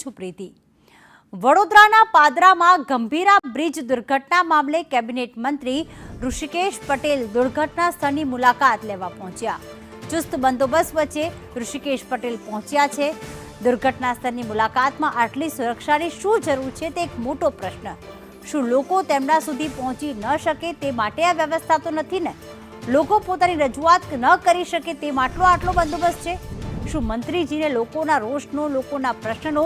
છું પ્રીતિ। વડોદરાના પાદરામાં ગંભીરા બ્રિજ દુર્ઘટના મામલે કેબિનેટ મંત્રી ઋષિકેશ પટેલ દુર્ઘટના સ્થળની મુલાકાત લેવા પહોંચ્યા। ચુસ્ત બંદોબસ્ત વચ્ચે ઋષિકેશ પટેલ પહોંચ્યા છે। દુર્ઘટના સ્થળની મુલાકાતમાં આટલી સુરક્ષાની શું જરૂર છે તે એક મોટો પ્રશ્ન। શું લોકો તેમના સુધી પહોંચી ન શકે તે માટે આ વ્યવસ્થા તો નથી ને? લોકો પોતાની રજૂઆત ન કરી શકે તે માટે આટલો બંદોબસ્ત છે? શું મંત્રીજીને લોકોના રોષનો, લોકોના પ્રશ્નનો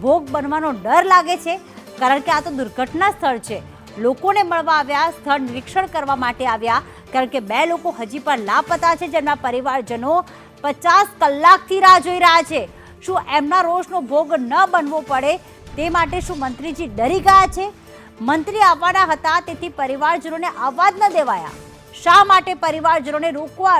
ભોગ બનવાનો ડર લાગે છે? કારણ કે આ તો દુર્ઘટના સ્થળ છે। લોકોને મળવા આવ્યા, સ્થળ નિરીક્ષણ કરવા માટે આવ્યા, કારણ કે 2 લોકો હજી પણ લાપતા છે, જેમના પરિવારજનો 50 કલાકથી રાહ જોઈ રહ્યા છે। શું એમના રોષનો ભોગ ન બનવો પડે તે માટે શું મંત્રીજી ડરી ગયા છે? મંત્રી આવવાના હતા, તેથી પરિવારજનોને આવવા જ ન દેવાયા। શા માટે પરિવારજનોને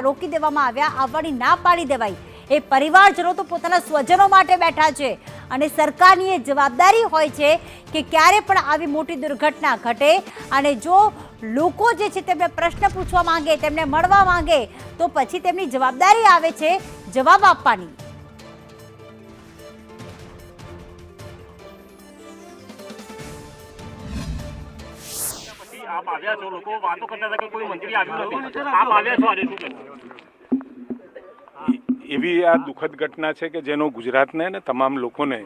રોકી દેવામાં આવ્યા, આવવાની ના પાડી દેવાઈ? એ પરિવારજનો તો પોતાના સ્વજનો માટે બેઠા છે અને સરકારની એ જવાબદારી હોય છે કે ક્યારે પણ આવી મોટી દુર્ઘટના ઘટે અને જો લોકો જે છે તેમને પ્રશ્ન પૂછવા માંગે, તેમને મળવા માંગે તો પછી તેમની જવાબદારી આવે છે જવાબ આપવાની। आप આવ્યા છો, લોકો વાતો કરતા હતા કે કોઈ મંત્રી આવ્યું નથી, આપ આવ્યા છો, આજે શું કહેશો? એવી આ દુઃખદ ઘટના છે કે જેનો ગુજરાતને ને તમામ લોકોને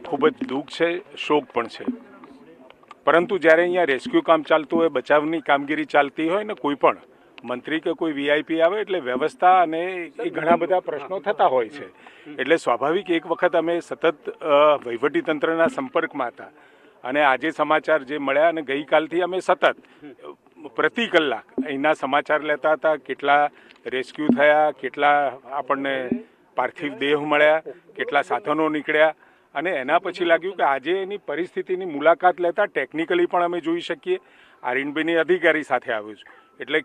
ખૂબ જ દુઃખ છે, શોક પણ છે। પરંતુ જ્યારે અહીંયા રેસ્ક્યુ કામ ચાલતું હોય, બચાવની કામગીરી ચાલતી હોય ને, કોઈ પણ મંત્રી કે કોઈ વીઆઈપી આવે એટલે વ્યવસ્થા અને એ ઘણા બધા પ્રશ્નો થતા હોય છે। એટલે સ્વાભાવિક એક વખત અમે સતત વહીવટીતંત્રના સંપર્કમાં હતા અને આજે સમાચાર જે મળ્યા અને ગઈકાલથી અમે સતત પ્રતિ કલાક અહીંના સમાચાર લેતા હતા। કેટલા રેસ્ક્યુ થયા, કેટલા આપણને પાર્થિવ દેહ મળ્યા, કેટલા સાધનો નીકળ્યા અને એના પછી લાગ્યું કે આજે એની પરિસ્થિતિની મુલાકાત લેતા ટેકનિકલી પણ અમે જોઈ શકીએ। આરએનબીની અધિકારી સાથે આવ્યું છું એટલે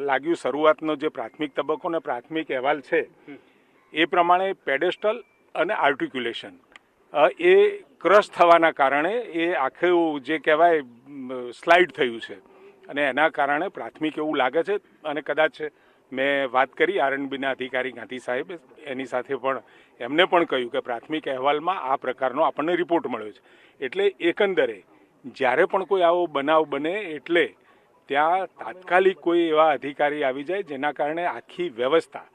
લાગ્યું શરૂઆતનો જે પ્રાથમિક તબક્કો અને પ્રાથમિક અહેવાલ છે એ પ્રમાણે પેડેસ્ટલ અને આર્ટિક્યુલેશન એ ક્રશ થવાના કારણે એ આખું જે કહેવાય સ્લાઇડ થયું છે અને એના કારણે પ્રાથમિક એવું લાગે છે। અને કદાચ મેં વાત કરી આરએનબીના અધિકારી ગાંધી સાહેબ, એની સાથે પણ એમને પણ કહ્યું કે પ્રાથમિક અહેવાલમાં આ પ્રકારનો આપણને રિપોર્ટ મળ્યો છે। એટલે એકંદરે જ્યારે પણ કોઈ આવો બનાવ બને એટલે ત્યાં તાત્કાલિક કોઈ એવા અધિકારી આવી જાય જેના કારણે આખી વ્યવસ્થા,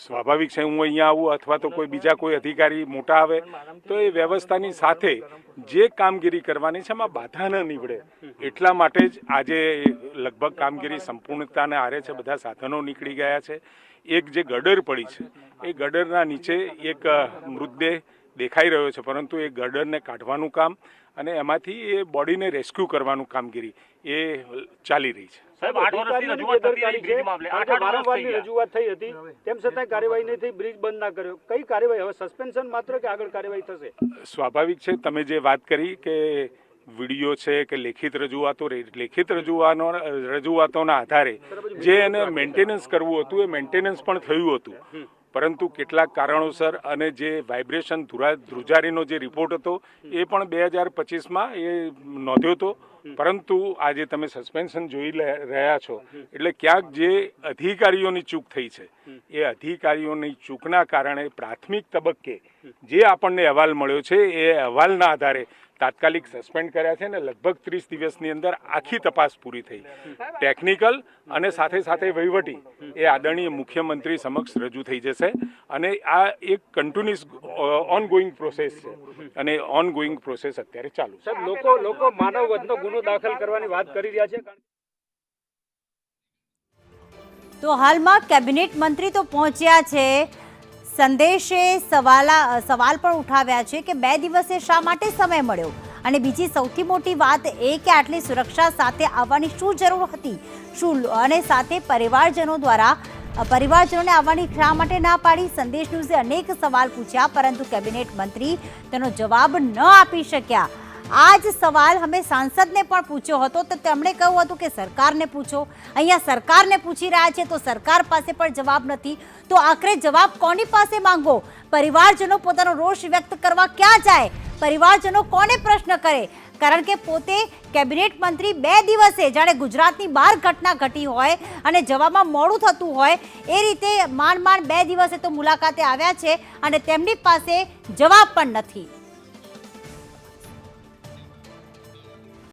સ્વાભાવિક છે હું અહીંયા આવું અથવા તો કોઈ બીજા કોઈ અધિકારી મોટા આવે તો એ વ્યવસ્થાની સાથે જે કામગીરી કરવાની છે એમાં બાધા ન નીવડે એટલા માટે જ આજે લગભગ કામગીરી સંપૂર્ણતાને આરે છે। બધા સાધનો નીકળી ગયા છે। એક જે ગડર પડી છે એ ગડરના નીચે એક મૃતદેહ દેખાઈ રહ્યો છે, પરંતુ એ ગડરને કાઢવાનું કામ અને એમાંથી એ બોડીને રેસ્ક્યુ કરવાનું કામગીરી એ ચાલી રહી છે। સાહેબ, 8 વર્ષથી રજૂઆત થતી રહી બ્રિજ મામલે, 8 વર્ષથી રજૂઆત થઈ હતી, તેમ છતાં કાર્યવાહી નહીં થઈ, બ્રિજ બંધ ના કર્યો। કઈ કાર્યવાહી હવે? સસ્પેન્શન માત્ર કે આગળ કાર્યવાહી થશે? સ્વાભાવિક છે, તમે જે વાત કરી કે વિડીયો છે કે લેખિત રજૂઆતોના આધારે જે એને મેન્ટેનન્સ કરવું હતું એ મેન્ટેનન્સ પણ થયું હતું, પરંતુ કેટલાક કારણોસર અને જે વાઇબ્રેશન ધ્રુજારીનો જે રિપોર્ટ હતો એ પણ 2025માં એ નોંધ્યો હતો, પરંતુ આજે તમે સસ્પેન્શન જોઈ રહ્યા છો એટલે ક્યાંક જે અધિકારીઓની ચૂક થઈ છે એ અધિકારીઓની ચૂકના કારણે પ્રાથમિક તબક્કે જે આપણને અહેવાલ મળ્યો છે એ અહેવાલના આધારે તાત્કાલિક સસ્પેન્ડ કર્યા છે અને લગભગ 30 દિવસની અંદર આખી તપાસ પૂરી થઈ। ટેકનિકલ અને સાથે સાથે વહીવટી એ આદરણીય મુખ્યમંત્રી સમક્ષ રજૂ થઈ જશે અને આ એક કન્ટિન્યુઅસ ઓનગોઈંગ પ્રોસેસ છે અને ઓનગોઈંગ પ્રોસેસ અત્યારે ચાલુ છે। સાહેબ, લોકો માનવ વધનો ગુનો દાખલ કરવાની વાત કરી રહ્યા છે। તો હાલમાં કેબિનેટ મંત્રી તો પહોંચ્યા છે, સંદેશે સવાલ પણ ઉઠાવ્યા છે કે 2 દિવસે શા માટે સમય મળ્યો અને બીજી સૌથી મોટી વાત એ કે આટલી સુરક્ષા સાથે આવવાની શું જરૂર હતી? શું અને સાથે પરિવારજનોને આવવાની શા માટે ના પાડી? સંદેશ ન્યૂઝે અનેક સવાલ પૂછ્યા, પરંતુ કેબિનેટ મંત્રી તેનો જવાબ ન આપી શક્યા। આ જ સવાલ અમે સાંસદને પણ પૂછ્યો હતો તો તેમણે કહ્યું હતું કે સરકારને પૂછો। અહીંયા સરકારને પૂછી રહ્યા છે તો સરકાર પાસે પણ જવાબ નથી, તો આખરે જવાબ કોની પાસે માંગવો? પરિવારજનો પોતાનો રોષ વ્યક્ત કરવા ક્યાં જાય? પરિવારજનો કોને પ્રશ્ન કરે? કારણ કે પોતે કેબિનેટ મંત્રી 2 દિવસે જાણે ગુજરાતની બહાર ઘટના ઘટી હોય અને જવામાં મોડું થતું હોય એ રીતે માંડ 2 દિવસે તો મુલાકાતે આવ્યા છે અને તેમની પાસે જવાબ પણ નથી.